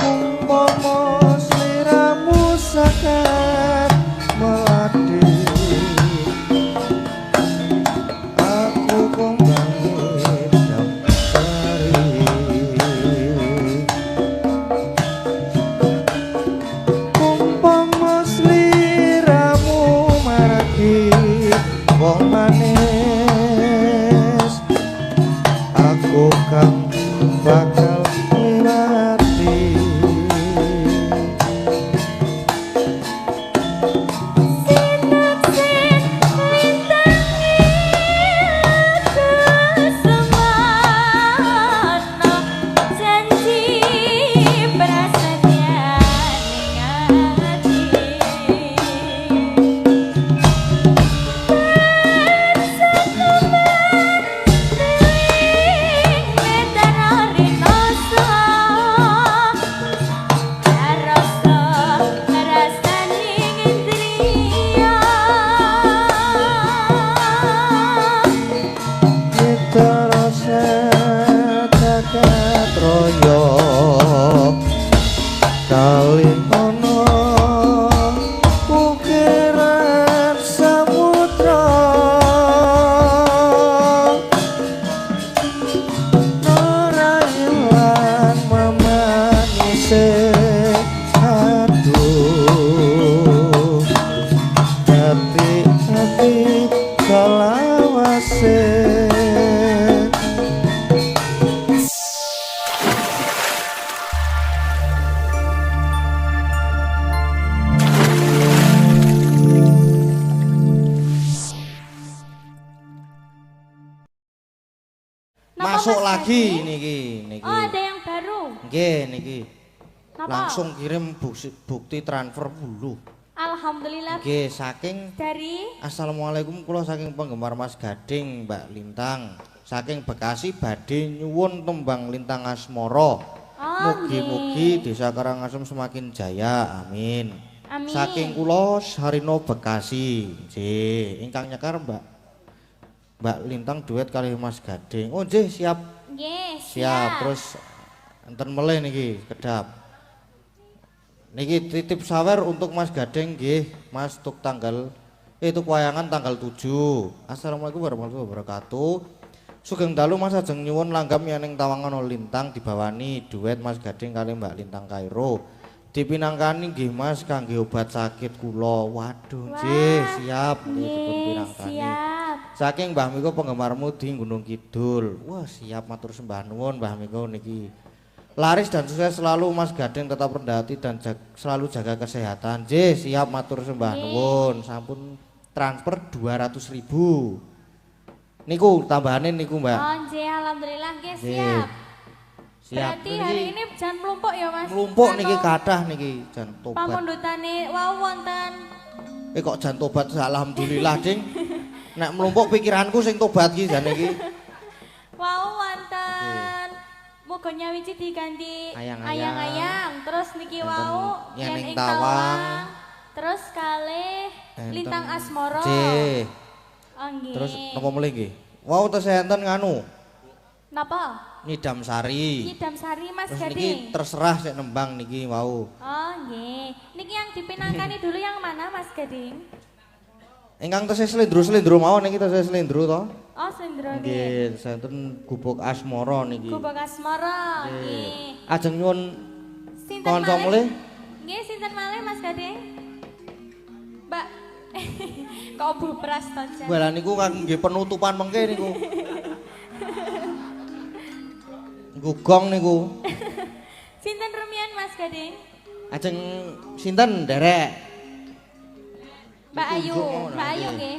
umpama sliramu sakat melati aku kembang hidup sari umpama sliramu maragi wong manis aku kang bakal ngliwati kali ono ukiran samudra ora ilang memanise aduh hati-hati kalawase masuk lagi niki. Oh, ada yang baru. Nggih niki. Napa? Langsung kirim bukti transfer dulu. Alhamdulillah. Nggih saking Dari Assalamualaikum kula saking penggemar Mas Gading Mbak Lintang. Saking Bekasi badhe nyuwun tembang Lintang Asmara. Mugi-mugi Desa Karangasem semakin jaya. Amin. Amin. Saking kula Sarino Bekasi. Nggih, ingkang nyekar Mbak Lintang duet kali Mas Gading. Oh nggih siap. Nggih, Siap. Terus enten melih niki kedap. Niki titip sawer untuk Mas Gading nggih, Mas tuk tanggal itu wayangan tanggal 7. Assalamualaikum warahmatullahi wabarakatuh. Sugeng dalu Mas ajeng nyuwun langgam yaning Tawangan Lintang dibawani duet Mas Gading kali Mbak Lintang Kairo. Dipinangkani nggih Mas kangge obat sakit kula. Waduh, nggih siap nggih dipun pinangkani. Siap. Saking Mbah Miko penggemarmu di Gunung Kidul. Wah, siap matur sembah nuwun Mbah Miko niki. Laris dan sukses selalu Mas Gading tetap rendah hati dan selalu jaga kesehatan. Nggih, siap matur sembah nuwun. Sampun transfer 200.000. Niku tambahane niku, Mbak. Oh, nggih, alhamdulillah nggih siap. Siap. Berarti hari ini jan mlumpuk ya, Mas? Mlumpuk niki kathah niki jan tobat. Pamundhutane wau wonten. Kok jan tobat alhamdulillah, Ding. Nek mlumpuk pikiranku sing tobat ki jane iki. Wau wonten. Muga nyawiji diganti ayang-ayang. Terus niki wau yen ing Tawang. Terus kalih Lintang Asmara. Nggih. Oh nggih. Terus napa mulih nggih? Wau tesih enten nganu. Napa? Nyidam Sari. Nyidam Sari Mas Terus Gading. niki terserah sik nembang niki wau. Oh nggih. Niki yang dipinangkani dulu yang mana Mas Gading? Ingkang tesih slendro-slendro mawon niki tesih slendro to. Oh slendro Nggih, senten Gubuk Asmara niki. Gubuk Asmara nggih. Ajeng nyuwun Sinten kanca mulih. Nggih sinten malih Mas Gading? Mbak kok bubras to jan. Wala niku kangge penutupan mengke niku. Niku gong niku. Sinten rumiyin Mas Gading? Ajeng sinten nderek? Mbak Ayu, Mbak Ayu nggih.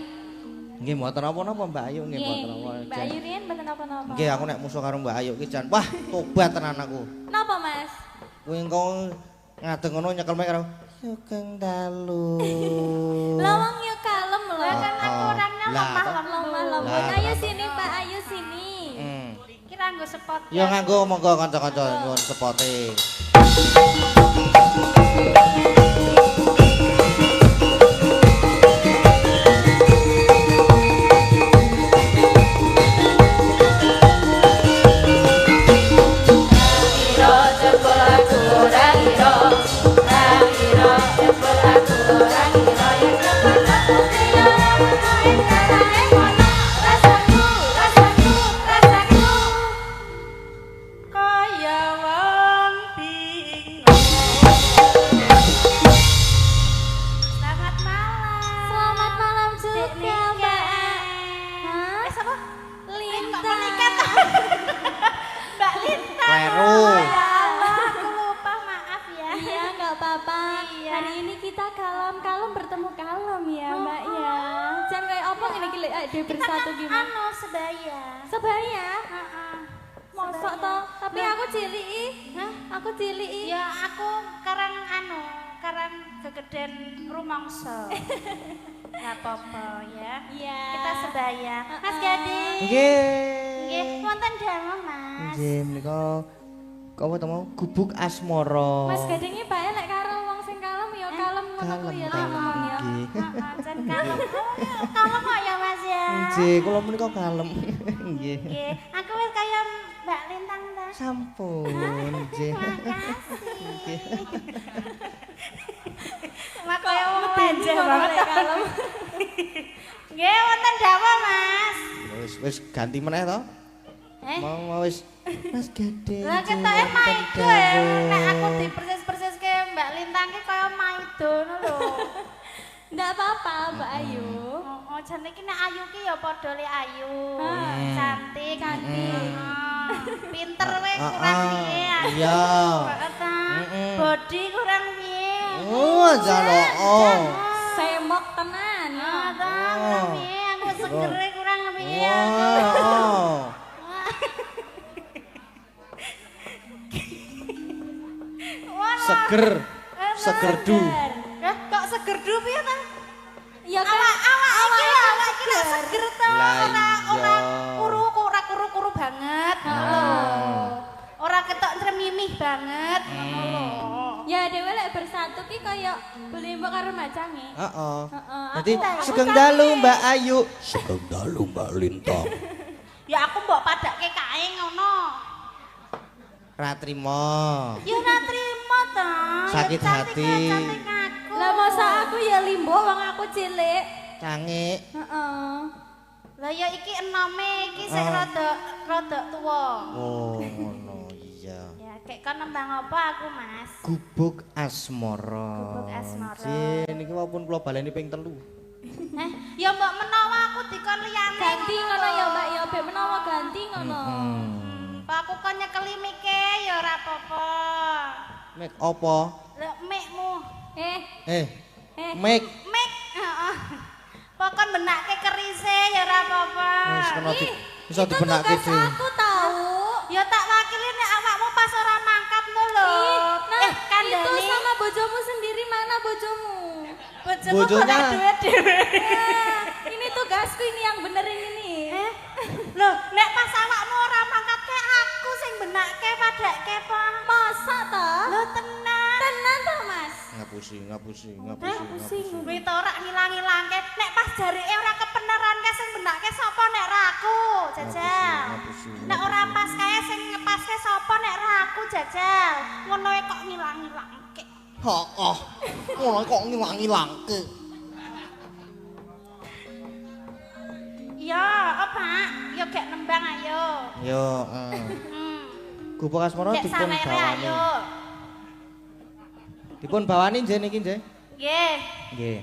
Nggih mboten napa-napa Mbak Ayu nggih mboten napa. Mbak Ayu riyen mboten napa-napa. Nggih aku nek musuh karo Mbak Ayu ki jan wah tobat tenan aku. Napa Mas? Kuwi engko ngadeg ngono nyekel mek karo Sugeng dalu. Lah wong yo kalem lho. Kan aku orangnya lemah lembut. Lah, Ayo sini Pak, ayo sini. Kira nggo spot. Ya nganggo monggo kanca-kanca nyuwun sepote. Rojo kula enggak apa-apa. Iya. Hari ini kita kalem-kalem bertemu kalem ya, Mbak ya. Jangan kayak apa ini gila ade bersatu gimana? Anu sebaya. Sebaya. Heeh. Mosok toh, tapi aku cilik ih. Hah? Aku cilik ih. Ya aku karang kegeden rumangsa. Enggak apa-apa ya. Iya. Kita sebaya. Mas Gading. Nggih. Nggih, wonten damel, Mas. Nggih menika apa to mau gubuk asmara. Mas Gading iki bae lek karo wong sing kalem ya kalem ngono kuwi ya Kalem, ngomong ya. nggih. Heeh, jan kalem. Kalem kok ya, Mas ya. Nggih, kula menika kalem. Nggih. Nggih, aku wis kaya Mbak Lintang ta. Sampun, nggih. Makasih. Mak Kok kaya wong medeni lanjah kok banget. lek kalem. Nggih, wonten dawuh, Mas. Wis ganti meneh to? Eh? Mau wis Mas Gading. Lah ketoke maido ya. Nek aku dipersis-persiske Mbak Lintang ki kaya maido ngono lho. Enggak apa-apa, Mbak Ayu. Oh, jane iki nek Ayu ki ya padha le Ayu. Hmm. Cantik, Cantik. Pinter weh kurang piye. Ayu. Iya. Heeh ta. Body kurang piye. Oh, jalo. Oh. Semok tenan ya. Ah, ta, kurang piye. Aku segere kurang piye. Wow. Seger. Segerdu. Eh, kok segerdu piye ta? Ya kan Awak iki lak seger to. Lah Ora iya. kuru banget. Ora ketok tremimih banget. Ngono lho. ya dhewe lek bersatu ki kaya beli mbok karo macange. Heeh. Heeh. Dadi aku sugeng cantik. dalu Mbak Ayu. Sugeng dalu Mbak Lintang. Ya aku mbok padake kae ngono. Ra trimo. Ya ora trimo ta. Sakit hati. Cantik aku. Lah masa aku ya limbo wong aku cilik. Cangik. Heeh. Lah ya iki enome iki sing rada tuwa. Oh, ngono iya. Ya kayak kon nembang apa aku, Mas? Gubuk asmara. Gubuk asmara. Jih, niki walaupun kula baleni ping 3. Ya mbok menawa aku dikon liyane. Ganti ngono ya Mbak ya bek menawa ganti ngono. Pak aku kon nyekeli mike ya ora apa-apa. Mek apa? Lek mikmu. Eh, Mek. Mik. Heeh. Pokon benakke kerise ya ora apa-apa. Wis kena di iso Itu dibenake tugas dhewe. aku tahu. Ya tak wakili nek awakmu pas ora mangkat no lho. Nah, itu Kandhani. sama bojomu sendiri mana bojomu? Bojomu Bojonya. golek duit dhewe. Ini tugasku ini yang benerin ini. Lho, nek pas awakmu ora mangkat ke aku sing benakke padake po. Masa toh? Lho tenan. Tenan toh Mas? Ngapusi. Kuwi to ora ngilang-ilangke. Nek pas jarike ora kepeneran ke sing benakke sapa nek ra aku, Jajal. Ngapusi. Nek ora pas kae sing ngepaske sapa nek ra aku, Jajal. Ngono e kok ngilang-ilangke. Heeh. Ngono kok ngilang-ilangke. Ya, apa? Ya gek nembang ayo. Yo, Gubuk asmara Gek dipun samere bawani. ayo. Dipun bawani nggih niki nggih. Nggih. Nggih.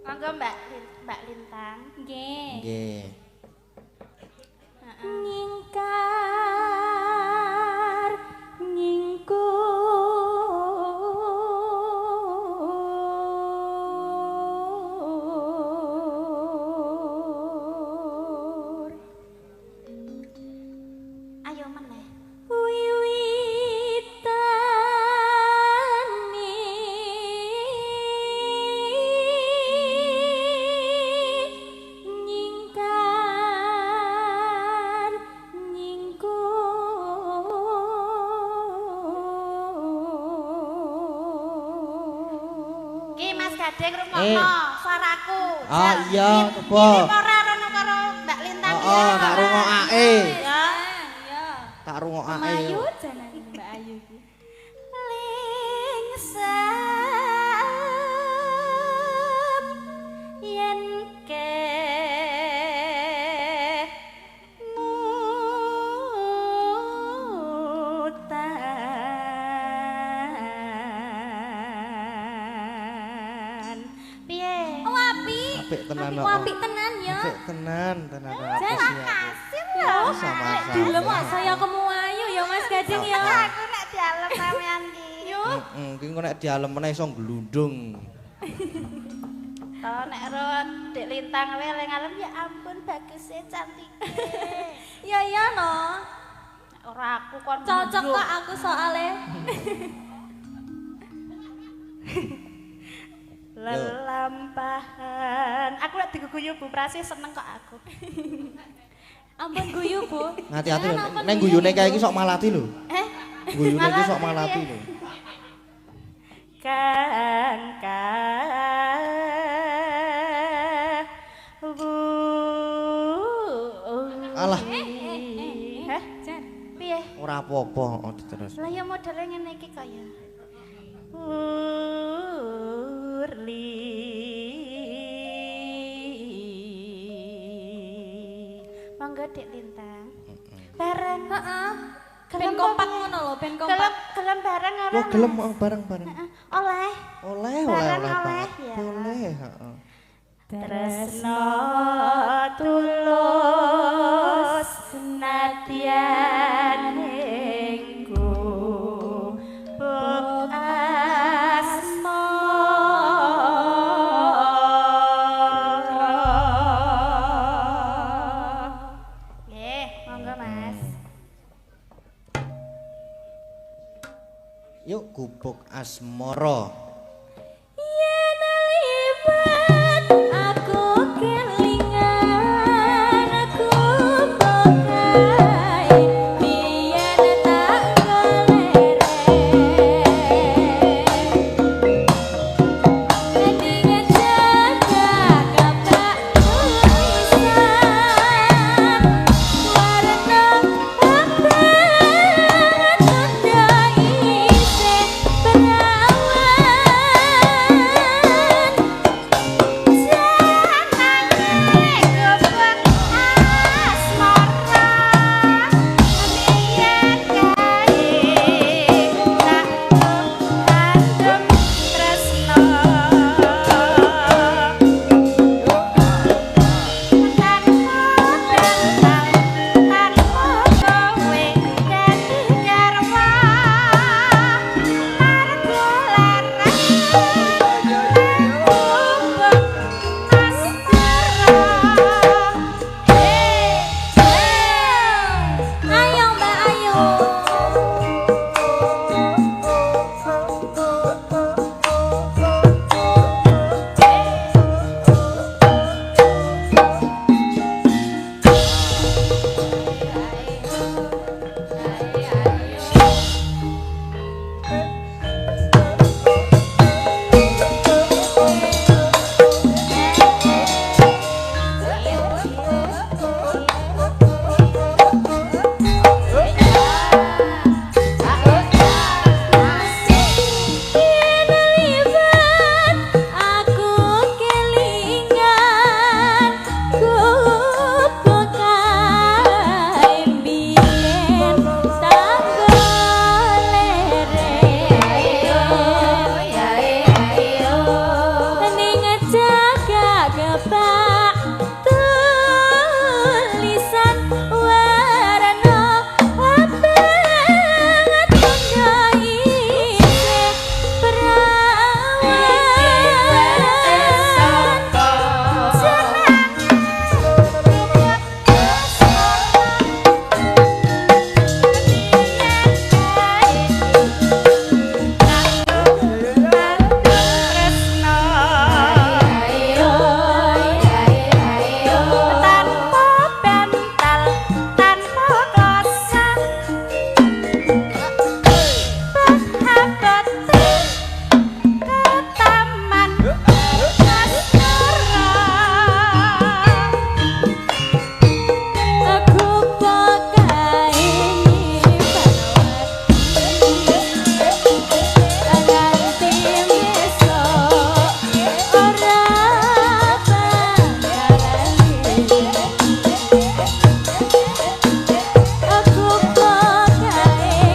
Monggo Mbak Lintang. Nggih. Nggih. Nyingkar nyingkur Ayo meneh. wiwitane nyingkar nyingkur Ki Mas Gading rungokno suaraku. Ah, iya, coba. Ini ora rono karo Mbak Lintang iki. Heeh, tak rungokake. Ya. ya Tak rungokake. Ayu janan Mbak Ayu iki Lingsep yen ke ngutan. Piye? oh api Apik tenan oh, kok. apik tenan ya Apik tenan apa Jan, sih? Makasih lho. Sama-sama. dulu mak saya kemu ayu ya Mas Gading ya Aku nek dialem sampean ki. yuk Ki engko nek dialem meneh iso glundung. To nek ro Dik Lintang wae eling alem ya ampun bagusnya cantike. Iya no. Ora aku kon Cocok glundung. kok aku soalnya. Lelampahan. Aku lek diguyu Bu Prasi seneng kok aku. Ampun guyu, Bu. Hati-hati lho. Jangan ampun Neng guyu, guyune kae iki Bu. sok malati lho. Guyune iki sok malati lho. Alah. Hah? Jan. Piye? Ora apa-apa, terus. Lah ya modele ngene iki kok ya. Urli. Monggo Dik Lintang. Bareng. Heeh. Ben Gelem kompak apa? ngono lho, ben Gelem kompak. gelem bareng ora? Wah, gelem bareng-bareng. Heeh. Oleh. Oleh, Bareng oleh oleh, banget. ya. Boleh, heeh. Tresno tulus nadyan engko bok asmara. Nggih, monggo Mas. Yuk gubuk asmara. Yen libat aku kelingan aku pokai biyen tak golereng mendingan jaga kapak tulisan warna abang tanda isih Ayo Mbak Ayu. Aku kelingan ku pokai biyen tak golereng ning jaga gebak tulisan warna abang tanda isih Aku pokai nganti besok ora bakalan aku pokai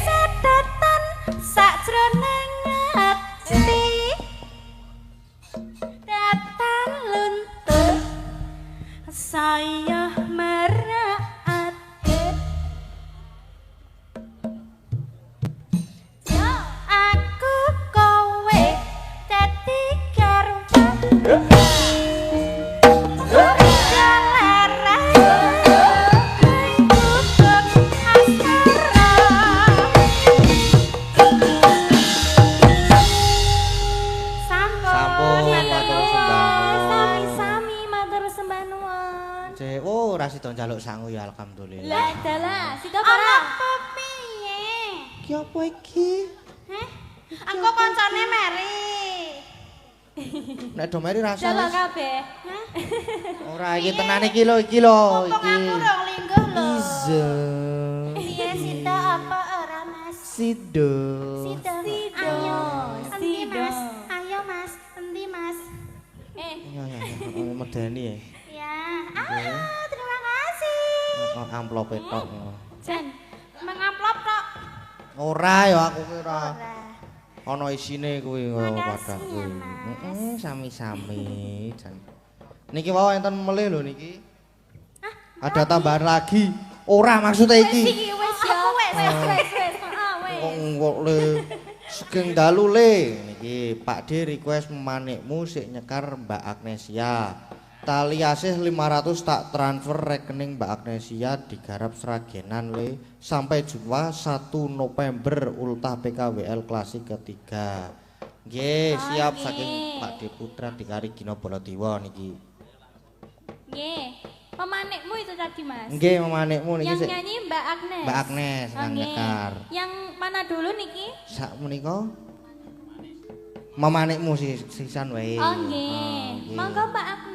Sadatan sakjroning ati sida njaluk sangu ya alhamdulillah. Lah dalah, sida Ala ora. apa piye? Ki apa iki? Heh? Aku koncone Mary. Nek do meri rasa Dalah wis. kabeh. Hah? Ora iki tenan iki lho, iki lho, Mumpung iki. aku rong lingguh lho. Iza. Piye Sida apa ora Mas? Sido. Sida. Sida. Ayo. Endi Sida. Mas? Ayo Mas. Endi Mas? Ya ya ya, medeni ya. Ya. Ah, terima kasih. Oh, amplop tok. Jan, Mengamplop tok. Ora ya aku ki ora. Ora. Ana isine kuwi karo Makasih padahku. ya, Mas. Heeh, sami-sami. Jan. Niki wae enten melih lho niki. Ada tambahan lagi. Ora maksudnya iki. iki wis ya. Aku wis. Wis. Heeh, Kok wis. kok le sugeng dalu le niki Pak D request manikmu sik nyekar Mbak Agnesia. Tali asih 500 tak transfer rekening Mbak Agnesia digarap seragenan le sampai jumpa 1 November ultah PKWL klasik ketiga. Nggih, siap nggih. saking Pak D Putra Dikari Gino Baladewa niki. Nggih. Pemanikmu itu tadi, Mas. Nggih, manikmu niki Yang sik nyanyi Mbak Agnes. Mbak Agnes Oh, nang nggih. nyekar. Yang mana dulu niki? Sak menika mamanikmu sisan wae. Oh nggih. nggih. Monggo Mbak Agnes.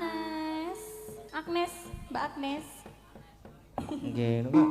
Agnes, Mbak Agnes. Nggih, niku.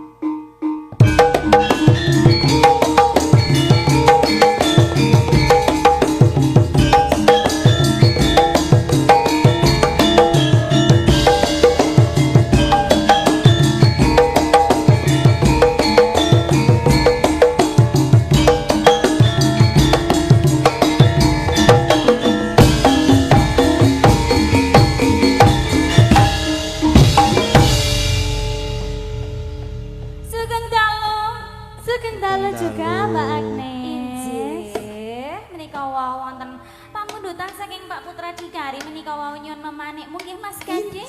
Sugeng dalu juga dalu. Mbak Agnes. Injih. Menika wonten pamundutan saking Pak Putra Dikari menika wau nyuwun memanikmu nggih Mas Gandhi.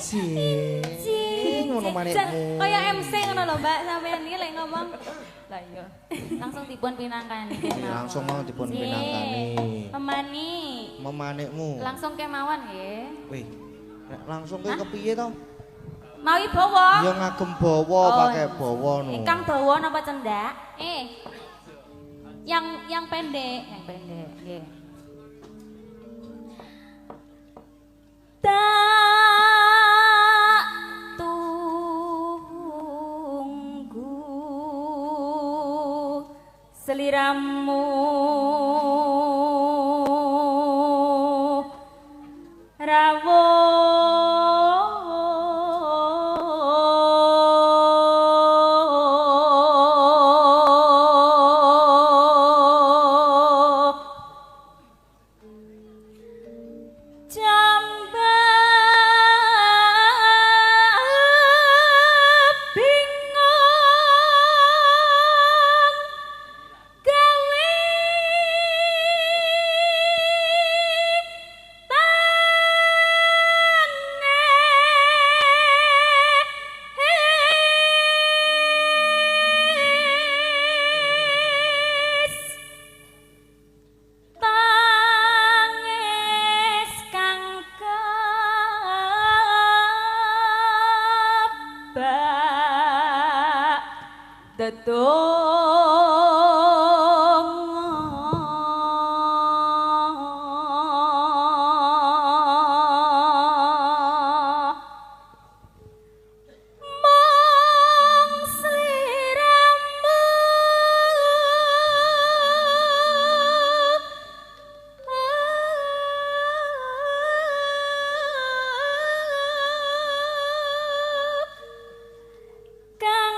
Ngono manikmu. Kaya MC ngono lho Mbak sampean iki lek ngomong. Lah iya. Langsung dipun pinangkani. Langsung mau dipun pinangkani. Pemani. Memanikmu. Langsung kemawon nggih. Wih, nek langsung kowe kepiye to? Mawi bawa. Ya ngagem bawa pakai bawa no. Ingkang dawa napa cendak? Yang pendek. Yang pendek nggih. Tak tunggu seliramu rawuh jambak bingung gawe tangis tangis kang kebak dedonga mong sliramu kang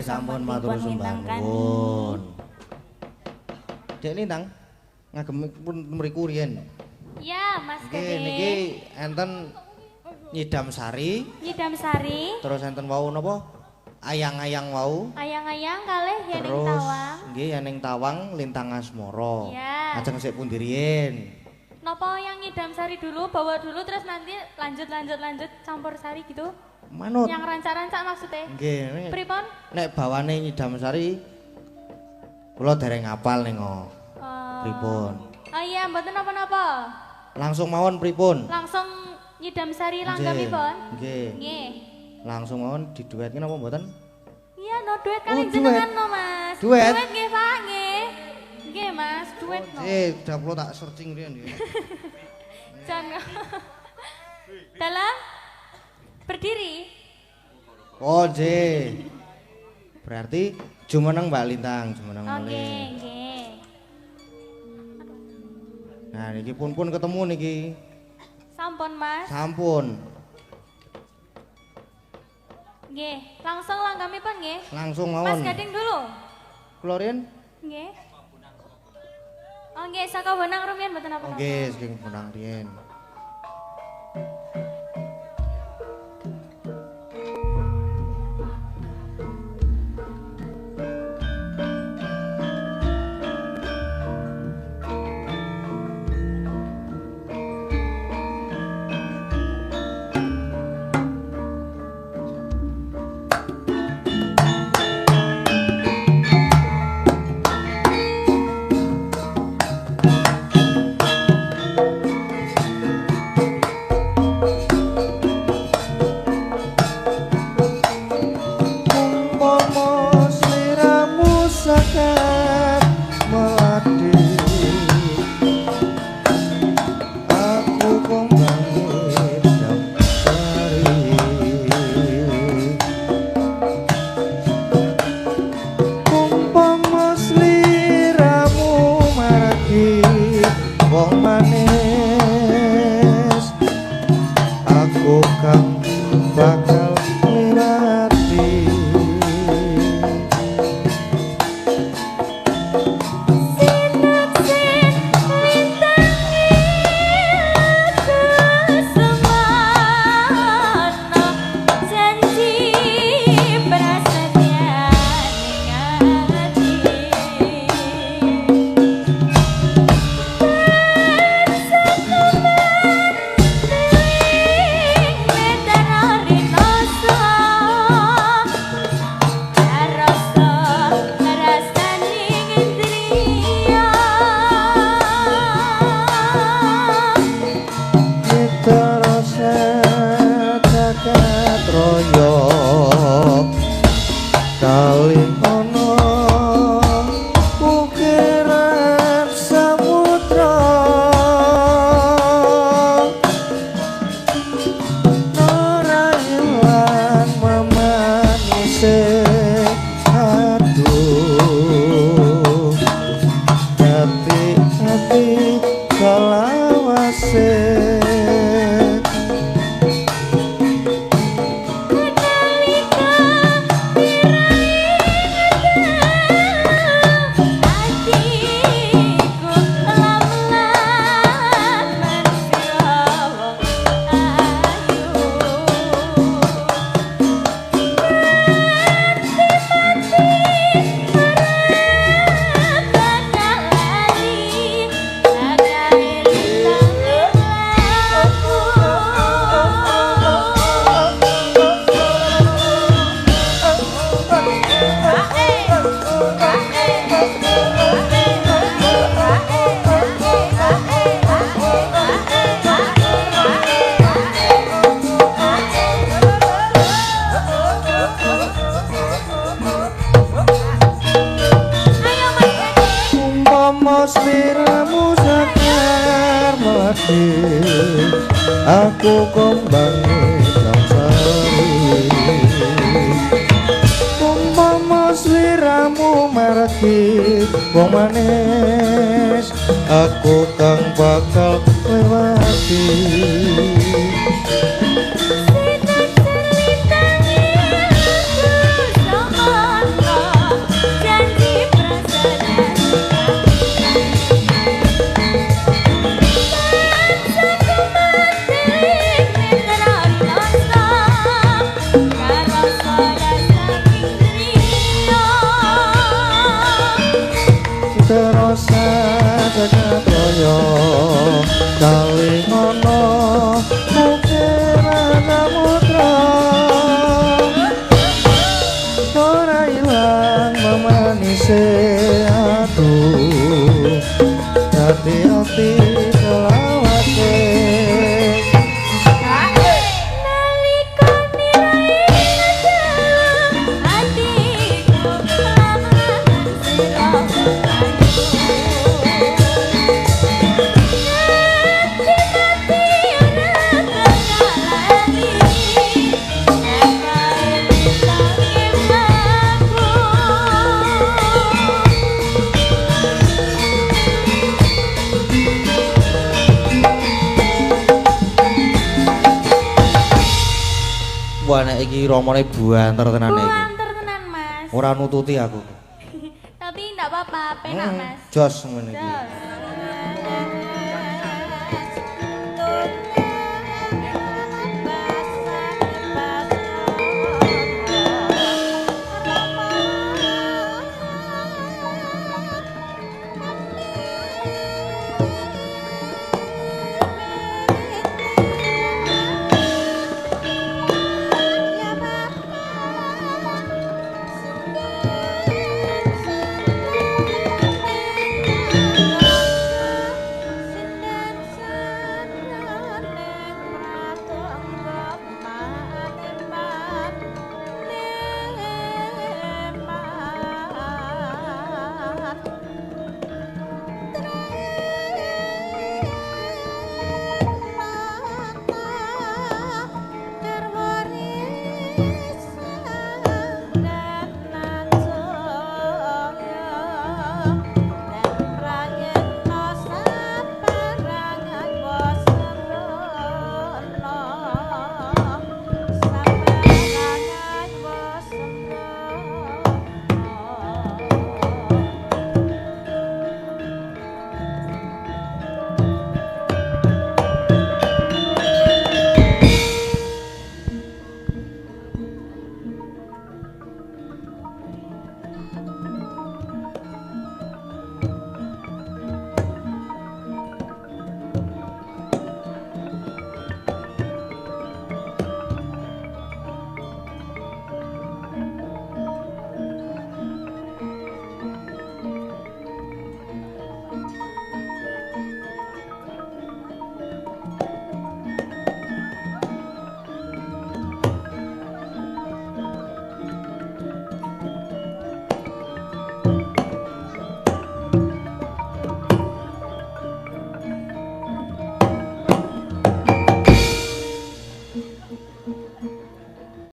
sampun matur sumbang. Dek Lintang ngagem pun mriku riyen. Ya, Mas Gading. Niki enten Nyidam Sari. Nyidam Sari. Terus enten wau napa? Ayang-ayang wau. Ayang-ayang kalih Yaning Terus Tawang. nggih Yaning Tawang Lintang Asmara. Ya. Ajeng sik pundi riyen? Napa yang Nyidam Sari dulu, bawa dulu terus nanti lanjut campur sari gitu? Manut. Yang rancak-rancak maksudnya? Nggih. Pripun? Nek bawane Nyidam Sari kula dereng ngapal ning pripun. Oh iya, mboten napa-napa. Langsung mawon pripun? Langsung Nyidam Sari Nggih. langgamipun? Nggih. Nggih. Langsung mawon diduetke napa mboten? Iya, no duet kali Oh, jenengan duet. no, Mas. Duet? Duet nggih, Pak, nggih. Nggih, Mas, duet no. Dah kula tak searching riyen nggih. Jangan. Dalam berdiri. Oh, nggih. Berarti jumeneng Mbak Lintang, jumeneng Oke, malih. nggih. Nah, niki pun ketemu niki. Sampun, Mas. Sampun. Nggih, langsung langgamipun nggih. Langsung Mas mawon. Gading dulu. Kula riyen? Nggih. Oh nggih, saka Bonang rumiyin mboten apa-apa. Nggih, saking menang riyen. Umpama sliramu sakat melati, aku kembali damsari. Umpama sliramu margi wong manis, aku kang bakal ngliwati. Terasa jagat raya kali ono ukiran samudra, ora ilang memanise aduh hati-hati kalawase. Umpama sliramu sakar mati, aku kembali damsari. Umpama sliramu margi wong manis, aku kang bakal lewati. Sama ora ilang memanise aduh hati-hati selawase Nalika niraing dalam hatiku kelamaan sira wah nek iki romone buanter tenan iki Buanter tenan mas. ora nututi aku Tapi enggak apa-apa, penak mas. jos ngene iki Jos.